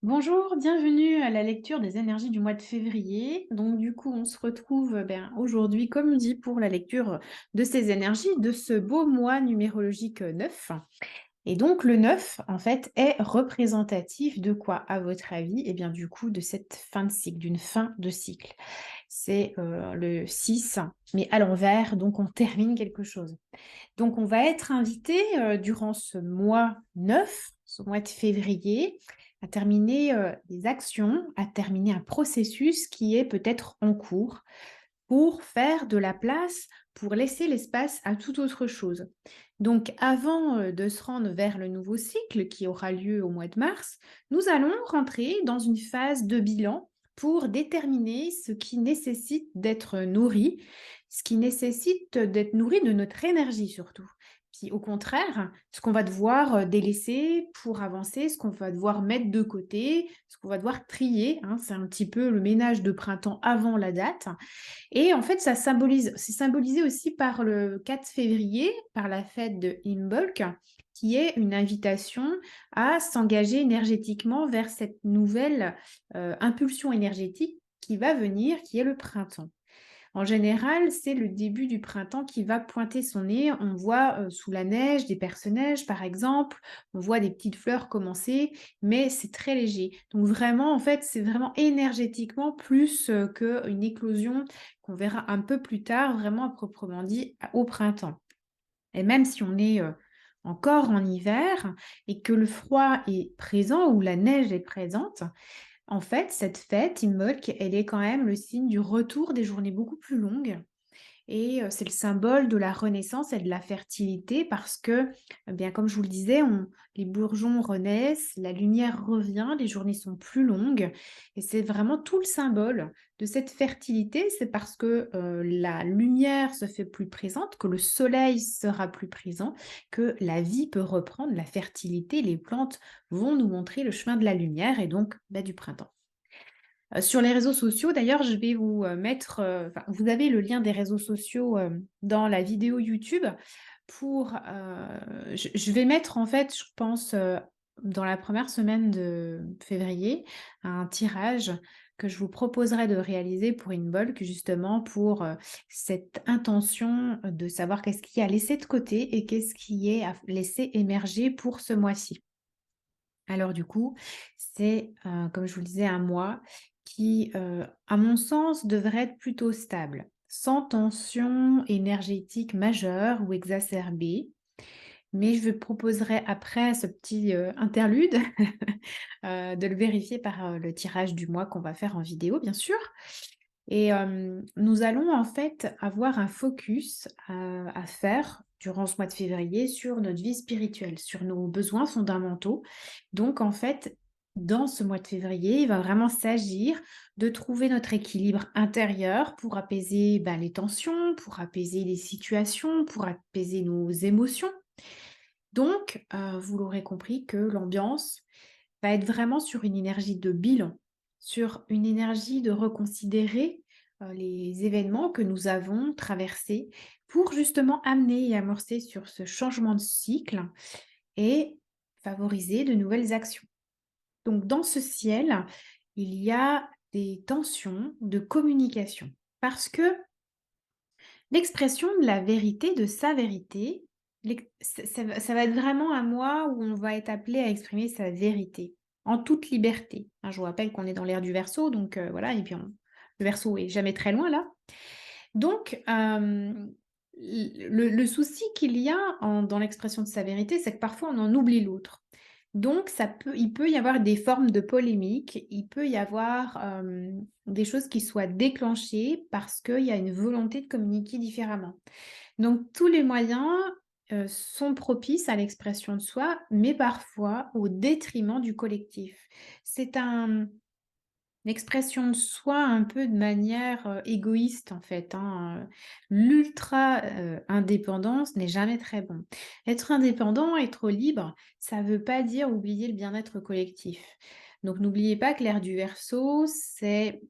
Bonjour, bienvenue à la lecture des énergies du mois de février. Donc du coup, on se retrouve aujourd'hui, comme dit, pour la lecture de ces énergies de ce beau mois numérologique 9. Et donc le 9, en fait, est représentatif de quoi, à votre avis? Eh bien du coup, de cette fin de cycle, d'une fin de cycle. C'est le 6, mais à l'envers, donc on termine quelque chose. Donc on va être invité durant ce mois 9, ce mois de février, à terminer des actions, à terminer un processus qui est peut-être en cours pour faire de la place, pour laisser l'espace à toute autre chose. Donc avant de se rendre vers le nouveau cycle qui aura lieu au mois de mars, nous allons rentrer dans une phase de bilan pour déterminer ce qui nécessite d'être nourri, ce qui nécessite d'être nourri de notre énergie surtout. Puis au contraire, ce qu'on va devoir délaisser pour avancer, ce qu'on va devoir mettre de côté, ce qu'on va devoir trier, hein, c'est un petit peu le ménage de printemps avant la date. Et en fait, c'est symbolisé aussi par le 4 février, par la fête de Imbolc, qui est une invitation à s'engager énergétiquement vers cette nouvelle impulsion énergétique qui va venir, qui est le printemps. En général, c'est le début du printemps qui va pointer son nez. On voit sous la neige des perce-neige, par exemple. On voit des petites fleurs commencer, mais c'est très léger. Donc vraiment, en fait, c'est vraiment énergétiquement plus qu'une éclosion qu'on verra un peu plus tard, vraiment à proprement dit, au printemps. Et même si on est encore en hiver et que le froid est présent ou la neige est présente, en fait, cette fête, Imbolc, elle est quand même le signe du retour des journées beaucoup plus longues et c'est le symbole de la renaissance et de la fertilité parce que, eh bien, comme je vous le disais, les bourgeons renaissent, la lumière revient, les journées sont plus longues et c'est vraiment tout le symbole de cette fertilité. C'est parce que la lumière se fait plus présente, que le soleil sera plus présent, que la vie peut reprendre, la fertilité, les plantes vont nous montrer le chemin de la lumière et donc du printemps. Sur les réseaux sociaux, d'ailleurs, je vais vous mettre, enfin, vous avez le lien des réseaux sociaux dans la vidéo YouTube pour, je vais mettre en fait, je pense, dans la première semaine de février, un tirage que je vous proposerai de réaliser pour Inbolc, justement pour cette intention de savoir qu'est-ce qui est à laisser de côté et qu'est-ce qui est à laisser émerger pour ce mois-ci. Alors du coup, c'est, comme je vous le disais, un mois qui, à mon sens, devrait être plutôt stable, sans tension énergétique majeure ou exacerbée. Mais je vous proposerai après ce petit, interlude, de le vérifier par, le tirage du mois qu'on va faire en vidéo, bien sûr. Et nous allons en fait avoir un focus à faire durant ce mois de février sur notre vie spirituelle, sur nos besoins fondamentaux. Donc en fait, dans ce mois de février, il va vraiment s'agir de trouver notre équilibre intérieur pour apaiser les tensions, pour apaiser les situations, pour apaiser nos émotions. Donc, vous l'aurez compris que l'ambiance va être vraiment sur une énergie de bilan, sur une énergie de reconsidérer les événements que nous avons traversés pour justement amener et amorcer sur ce changement de cycle et favoriser de nouvelles actions. Donc dans ce ciel, il y a des tensions de communication parce que l'expression de la vérité, de sa vérité, ça va être vraiment un mois où on va être appelé à exprimer sa vérité, en toute liberté, hein. Je vous rappelle qu'on est dans l'ère du Verseau, donc voilà, et puis le Verseau est jamais très loin là. Donc, le souci qu'il y a dans l'expression de sa vérité, c'est que parfois on en oublie l'autre. Donc il peut y avoir des formes de polémique, il peut y avoir des choses qui soient déclenchées parce qu'il y a une volonté de communiquer différemment. Donc tous les moyens sont propices à l'expression de soi, mais parfois au détriment du collectif. C'est l'expression de soi un peu de manière, égoïste en fait, hein, l'ultra, indépendance n'est jamais très bon. Être indépendant, être libre, ça veut pas dire oublier le bien-être collectif. Donc n'oubliez pas que l'ère du Verseau, c'est,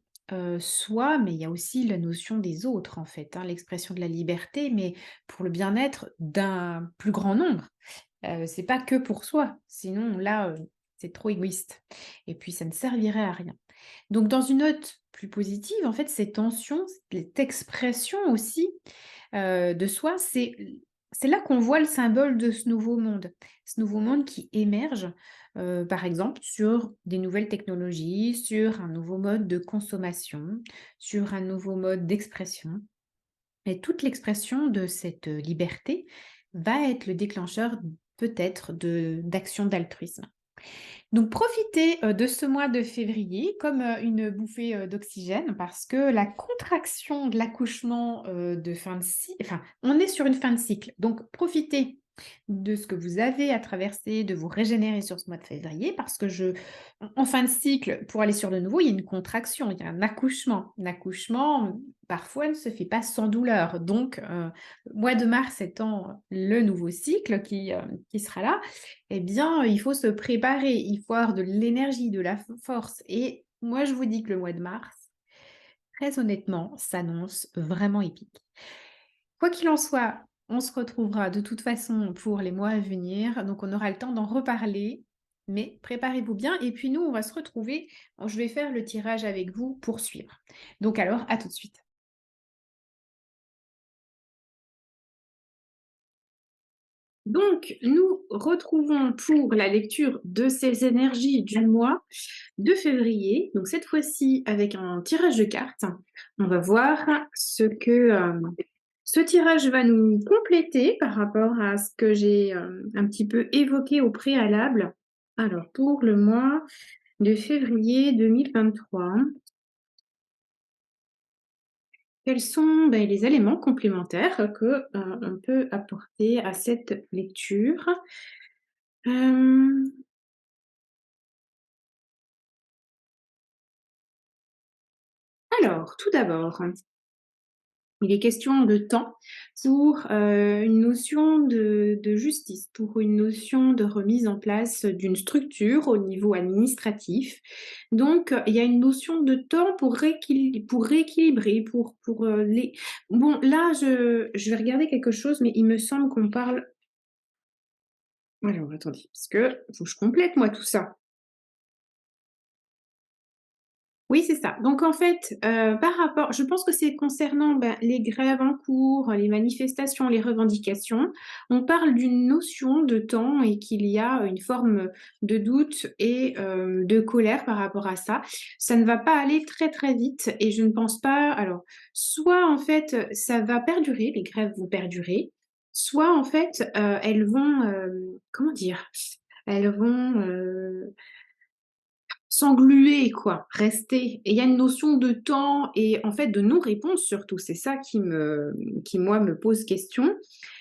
soi, mais il y a aussi la notion des autres en fait, hein, l'expression de la liberté, mais pour le bien-être d'un plus grand nombre. C'est pas que pour soi, sinon là, c'est trop égoïste et puis ça ne servirait à rien. Donc dans une note plus positive, en fait, ces tensions, cette expression aussi, de soi, c'est là qu'on voit le symbole de ce nouveau monde. Ce nouveau monde qui émerge, par exemple, sur des nouvelles technologies, sur un nouveau mode de consommation, sur un nouveau mode d'expression. Et toute l'expression de cette, liberté va être le déclencheur peut-être d'actions d'altruisme. Donc profitez, de ce mois de février comme, une bouffée, d'oxygène parce que la contraction de l'accouchement, de fin de cy enfin, on est sur une fin de cycle. Donc profitez de ce que vous avez à traverser, de vous régénérer sur ce mois de février parce que en fin de cycle, pour aller sur le nouveau, il y a une contraction, il y a un accouchement. L'accouchement, parfois, ne se fait pas sans douleur. Donc, le mois de mars étant le nouveau cycle qui sera là, eh bien, il faut se préparer, il faut avoir de l'énergie, de la force et moi, je vous dis que le mois de mars, très honnêtement, s'annonce vraiment épique. Quoi qu'il en soit, on se retrouvera de toute façon pour les mois à venir, donc on aura le temps d'en reparler, mais préparez-vous bien et puis nous, on va se retrouver, je vais faire le tirage avec vous pour suivre. Donc alors, à tout de suite. Donc, nous retrouvons pour la lecture de ces énergies du mois de février. Donc, cette fois-ci, avec un tirage de cartes, on va voir ce que ce tirage va nous compléter par rapport à ce que j'ai un petit peu évoqué au préalable. Alors, pour le mois de février 2023, quels sont les éléments complémentaires que on peut apporter à cette lecture? Hem, alors, tout d'abord, il est question de temps pour, une notion de justice, pour une notion de remise en place d'une structure au niveau administratif. Donc, il y a une notion de temps pour rééquilibrer, les bon là je vais regarder quelque chose, mais il me semble qu'on parle alors attendez, parce que faut que je complète moi tout ça. Oui, c'est ça. Donc en fait, par rapport je pense que c'est concernant, les grèves en cours, les manifestations, les revendications. On parle d'une notion de temps et qu'il y a une forme, de doute et de colère par rapport à ça. Ça ne va pas aller très, très vite et je ne pense pas alors, soit en fait, ça va perdurer, les grèves vont perdurer, soit en fait, elles vont, comment dire? Elles vont, s'engluer quoi, rester et il y a une notion de temps et en fait de non-réponse surtout, c'est ça qui moi me pose question.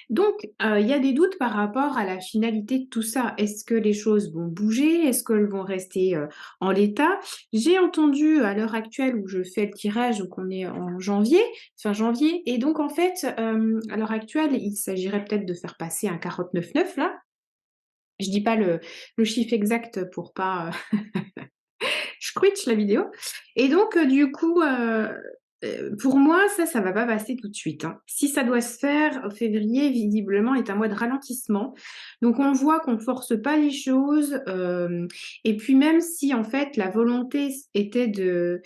Donc, il y a des doutes par rapport à la finalité de tout ça. Est-ce que les choses vont bouger? Est-ce qu'elles vont rester, en l'état? J'ai entendu à l'heure actuelle où je fais le tirage, donc on est en janvier, fin janvier et donc en fait, à l'heure actuelle, il s'agirait peut-être de faire passer un 49.9 là. Je dis pas le chiffre exact pour pas, je quitch la vidéo et donc du coup, pour moi, ça va pas passer tout de suite, hein. Si ça doit se faire, février visiblement est un mois de ralentissement. Donc on voit qu'on force pas les choses, et puis même si en fait la volonté était de,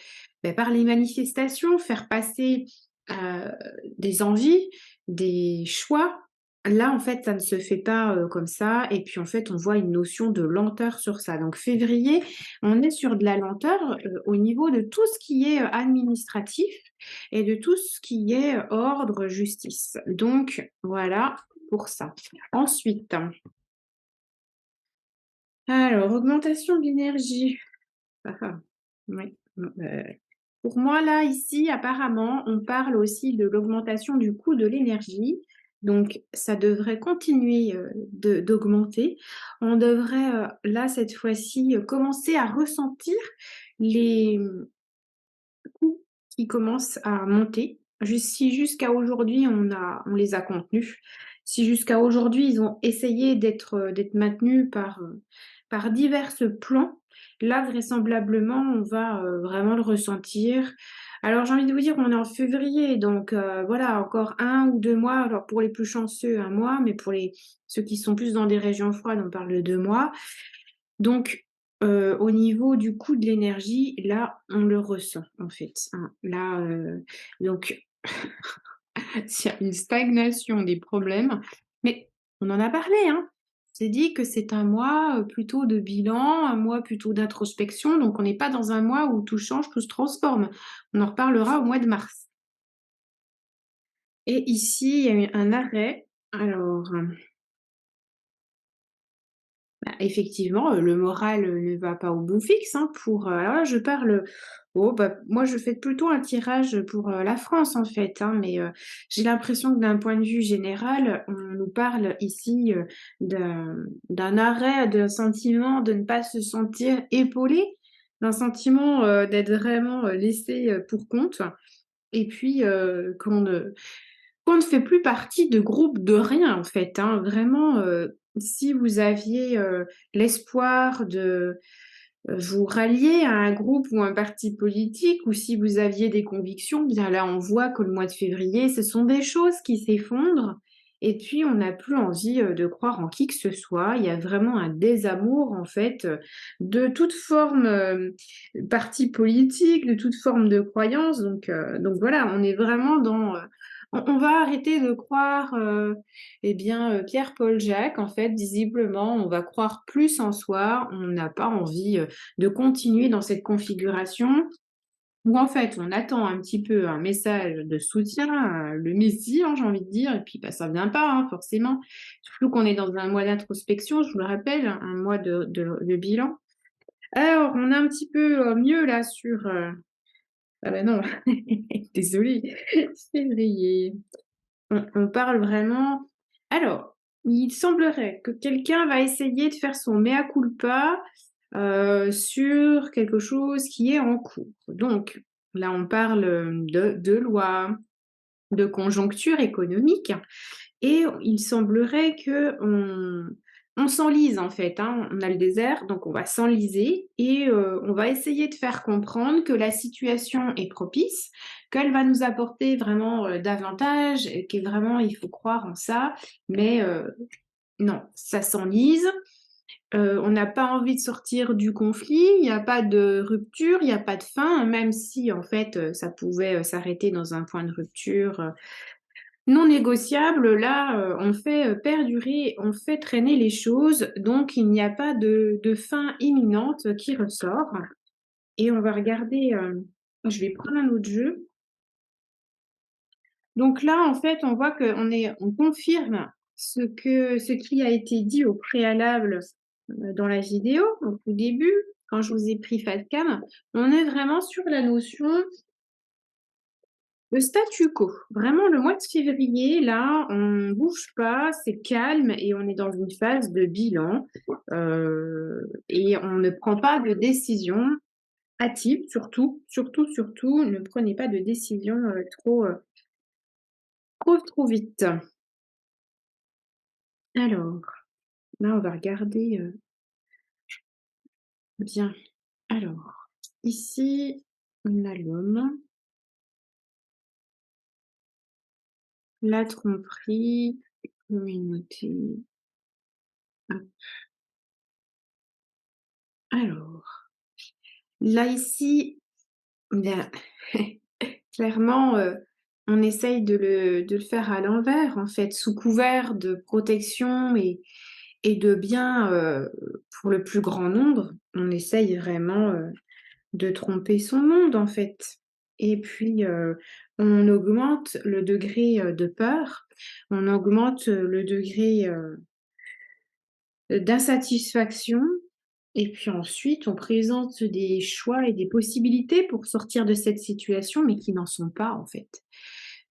par les manifestations, faire passer, heu, des envies, des choix, là en fait ça ne se fait pas, comme ça et puis en fait on voit une notion de lenteur sur ça. Donc février, on est sur de la lenteur, au niveau de tout ce qui est, administratif et de tout ce qui est, ordre, justice. Donc voilà pour ça. Ensuite, alors augmentation de l'énergie. Ah ah, oui, pour moi là, ici, apparemment, on parle aussi de l'augmentation du coût de l'énergie. Donc ça devrait continuer, d'augmenter. On devrait, là, cette fois-ci, commencer à ressentir les, coûts qui commencent à monter. Si jusqu'à aujourd'hui on les a contenus, si jusqu'à aujourd'hui ils ont essayé d'être maintenus par diverses plans, là vraisemblablement on va, vraiment le ressentir. Alors j'ai envie de vous dire, on est en février donc voilà encore 1 ou 2 mois, alors pour les plus chanceux 1 mois, mais pour ceux qui sont plus dans des régions froides, on parle de 2 mois. Donc Au niveau du coût de l'énergie, là, on le ressent, en fait, hein. Là, donc s'il y a une stagnation des problèmes, mais on en a parlé, hein. C'est dit que c'est un mois, plutôt de bilan, un mois plutôt d'introspection, donc on n'est pas dans un mois où tout change, tout se transforme. On en reparlera au mois de mars. Et ici, il y a eu un arrêt. Alors, bah, effectivement, le moral, ne va pas au beau fixe, hein, alors là, je parle, oh, bah, moi, je fais plutôt un tirage pour, la France, en fait, hein, mais j'ai l'impression que d'un point de vue général, on nous parle ici, d'un arrêt, d'un sentiment de ne pas se sentir épaulé, d'un sentiment, d'être vraiment, laissé, pour compte et puis, qu'on ne fait plus partie de groupe de rien, en fait, hein. Vraiment, si vous aviez, l'espoir de, vous rallier à un groupe ou un parti politique ou si vous aviez des convictions, bien là, on voit que le mois de février, ce sont des choses qui s'effondrent et puis on n'a plus envie, de croire en qui que ce soit. Il y a vraiment un désamour, en fait, de toute forme, parti politique, de toute forme de croyance donc voilà, on est vraiment dans, on va arrêter de croire, eh bien, Pierre, Paul, Jacques, en fait, visiblement, on va croire plus en soi. On n'a pas envie, de continuer dans cette configuration où, en fait, on attend un petit peu un message de soutien, le messie, hein, j'ai envie de dire et puis, bah, ça vient pas, hein, forcément. Surtout qu'on est dans un mois d'introspection, je vous le rappelle, un mois de bilan. Alors, on est un petit peu, mieux là sur, ah bah non, désolée, février. On parle vraiment alors, il semblerait que quelqu'un va essayer de faire son mea culpa, sur quelque chose qui est en cours. Donc là, on parle, de loi, de conjoncture économique et il semblerait qu'on s'enlise en fait, hein. On a le désert, donc on va s'enliser et on va essayer de faire comprendre que la situation est propice, qu'elle va nous apporter vraiment, davantage et que vraiment il faut croire en ça. Mais non, ça s'enlise, on n'a pas envie de sortir du conflit, il y a pas de rupture, il y a pas de fin, même si en fait, ça pouvait, s'arrêter dans un point de rupture, non négociable, là, on fait, perdurer, on fait traîner les choses, donc il n'y a pas de fin imminente qui ressort et on va regarder, je vais prendre un autre jeu. Donc là, en fait, on voit on confirme ce qui a été dit au préalable, dans la vidéo, au tout début, quand je vous ai pris face cam. On est vraiment sur la notion le statu quo. Vraiment, le mois de février, là, on bouge pas, c'est calme et on est dans une phase de bilan, et on ne prend pas de décision hâtive, surtout, ne prenez pas de décision, trop vite. Alors, là, on va regarder, bien. Alors, ici, on a l'homme, la tromperie, communauté. Hop. Alors, là, ici, bien, clairement, on essaye de le faire à l'envers, en fait, sous couvert de protection et de bien, pour le plus grand nombre. On essaye vraiment, de tromper son monde, en fait et puis, on augmente le degré, de peur, on augmente, le degré, d'insatisfaction et puis ensuite on présente des choix et des possibilités pour sortir de cette situation, mais qui n'en sont pas, en fait.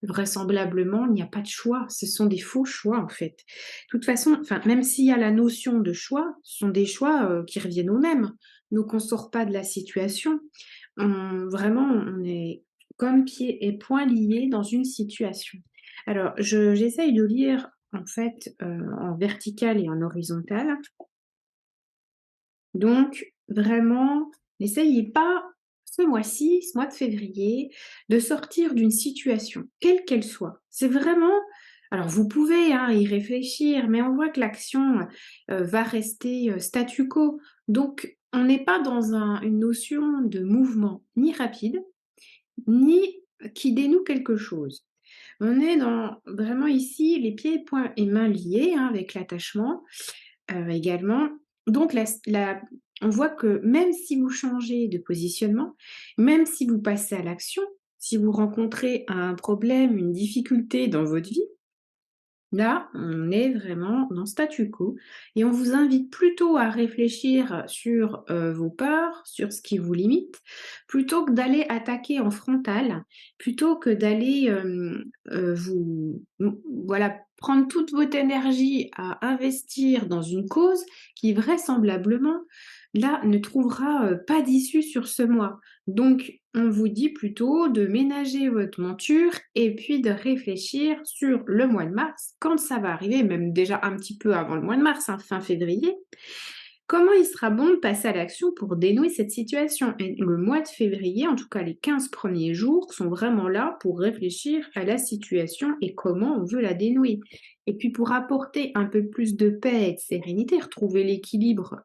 Vraisemblablement, il n'y a pas de choix, ce sont des faux choix, en fait. De toute façon, enfin, même s'il y a la notion de choix, ce sont des choix, qui reviennent au même. Donc on sort pas de la situation. On est comme pieds et poings liés dans une situation. Alors j'essaye de lire en fait, en vertical et en horizontal. Donc vraiment, n'essayez pas ce mois-ci, ce mois de février, de sortir d'une situation, quelle qu'elle soit. C'est vraiment alors vous pouvez, hein, y réfléchir, mais on voit que l'action, va rester, statu quo. Donc on n'est pas dans une notion de mouvement ni rapide, ni qui dénoue quelque chose. On est dans vraiment ici les pieds, poings et mains liés, hein, avec l'attachement, également. Donc on voit que même si vous changez de positionnement, même si vous passez à l'action, si vous rencontrez un problème, une difficulté dans votre vie, là, on est vraiment dans statu quo et on vous invite plutôt à réfléchir sur, vos peurs, sur ce qui vous limite, plutôt que d'aller attaquer en frontal, plutôt que d'aller, voilà, prendre toute votre énergie à investir dans une cause qui vraisemblablement, là, ne trouvera, pas d'issue sur ce mois. Donc, on vous dit plutôt de ménager votre monture et puis de réfléchir sur le mois de mars, quand ça va arriver, même déjà un petit peu avant le mois de mars, hein, fin février. Comment il sera bon de passer à l'action pour dénouer cette situation? Et le mois de février, en tout cas les 15 premiers jours, sont vraiment là pour réfléchir à la situation et comment on veut la dénouer. Et puis pour apporter un peu plus de paix et de sérénité, retrouver l'équilibre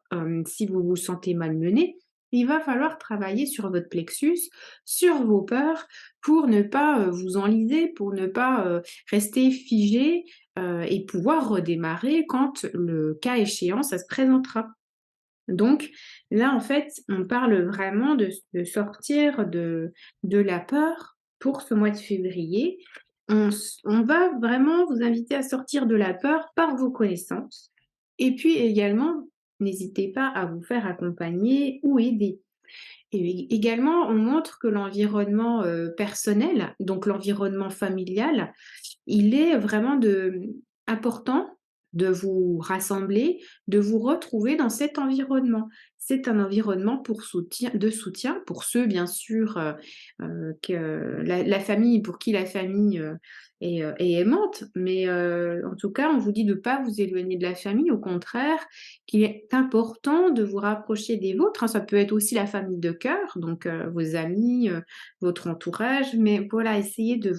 si vous vous sentez malmené, il va falloir travailler sur votre plexus, sur vos peurs, pour ne pas vous enliser, pour ne pas rester figé et pouvoir redémarrer quand le cas échéant, ça se présentera. Donc là, en fait, on parle vraiment de sortir de la peur pour ce mois de février. On va vraiment vous inviter à sortir de la peur par vos connaissances et puis également, n'hésitez pas à vous faire accompagner ou aider. Et également, on montre que l'environnement, personnel, donc l'environnement familial, il est vraiment important de vous rassembler, de vous retrouver dans cet environnement. C'est un environnement de soutien pour ceux bien sûr, que la famille pour qui la famille, est aimante, mais en tout cas, on vous dit de ne pas vous éloigner de la famille, au contraire, qu'il est important de vous rapprocher des vôtres, hein. Ça peut être aussi la famille de cœur, donc vos amis, votre entourage, mais voilà, essayez de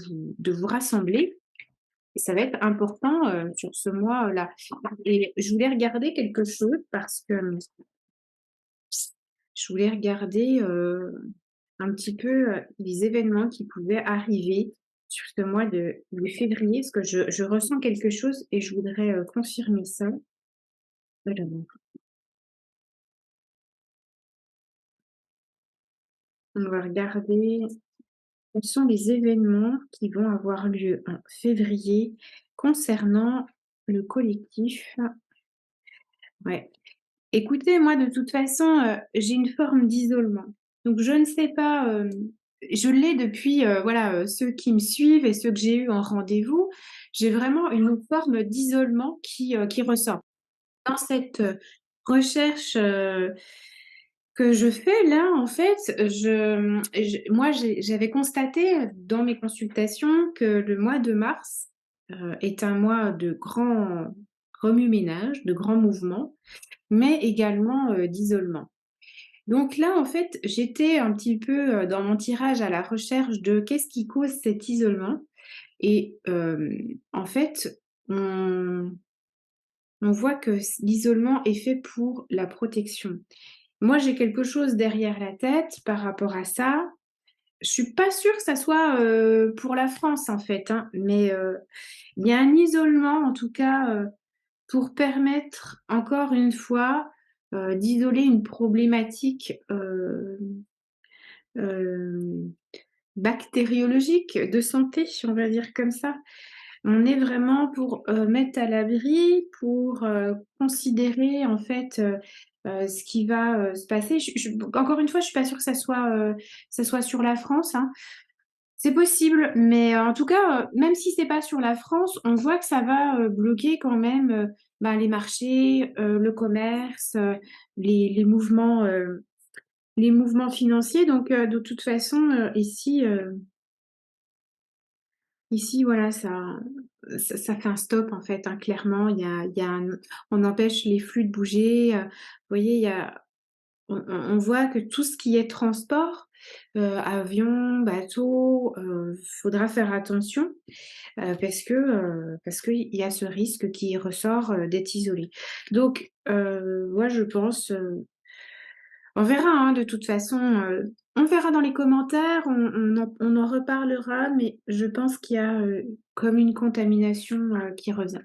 vous rassembler et ça va être important, sur ce mois-là. Et je voulais regarder quelque chose parce que je voulais regarder, un petit peu, les événements qui pouvaient arriver sur ce mois de février, parce que je ressens quelque chose et je voudrais, confirmer ça. Alors, on va regarder quels sont les événements qui vont avoir lieu en février concernant le collectif. Ouais. Écoutez, moi, de toute façon, j'ai une forme d'isolement. Donc je ne sais pas, je l'ai depuis, voilà, ceux qui me suivent et ceux que j'ai eus en rendez-vous. J'ai vraiment une forme d'isolement qui ressort. Dans cette, recherche, que je fais là, en fait, moi, j'avais constaté, dans mes consultations que le mois de mars, est un mois de grand remue-ménage, de grands mouvements, mais également, d'isolement. Donc là, en fait, j'étais un petit peu, dans mon tirage à la recherche de qu'est-ce qui cause cet isolement et en fait, on voit que l'isolement est fait pour la protection. Moi, j'ai quelque chose derrière la tête par rapport à ça. Je suis pas sûre que ça soit, pour la France, en fait, hein, mais il y a un isolement, en tout cas, pour permettre, encore une fois, d'isoler une problématique, hem, bactériologique, de santé, on va dire comme ça. On est vraiment pour, mettre à l'abri, pour, considérer en fait, ce qui va, se passer. Encore une fois, je suis pas sûre que ça soit sur la France, hein. C'est possible, mais en tout cas, même si c'est pas sur la France, on voit que ça va, bloquer quand même, ben, les marchés, le commerce, les mouvements financiers donc de toute façon, ici voilà ça fait un stop en fait, hein, clairement. Il y a un on empêche les flux de bouger, vous voyez, il y a on voit que tout ce qui est transport, avion, bateau, faudra faire attention, parce qu'il y a ce risque qui ressort, d'être isolé. Donc moi je pense, On verra, hein, de toute façon, on verra dans les commentaires, on en reparlera, mais je pense qu'il y a, comme une contamination, qui revient.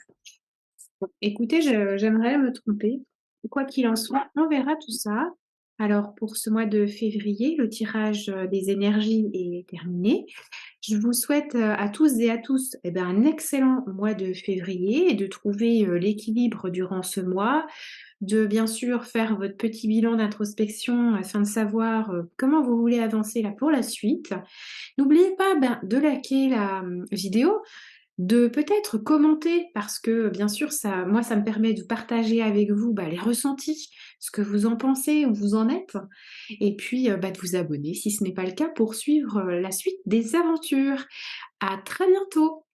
Bon, écoutez, j'aimerais me tromper. Quoi qu'il en soit, on verra tout ça. Alors pour ce mois de février, le tirage, des énergies est terminé. Je vous souhaite, à tous et à tous, eh ben, un excellent mois de février et de trouver, l'équilibre durant ce mois, de bien sûr faire votre petit bilan d'introspection afin de savoir, comment vous voulez avancer là pour la suite. N'oubliez pas, ben, de liker la, vidéo, de peut-être commenter parce que bien sûr ça moi ça me permet de partager avec vous, bah, les ressentis, ce que vous en pensez, où vous en êtes et puis, bah, de vous abonner si ce n'est pas le cas pour suivre, la suite des aventures. À très bientôt!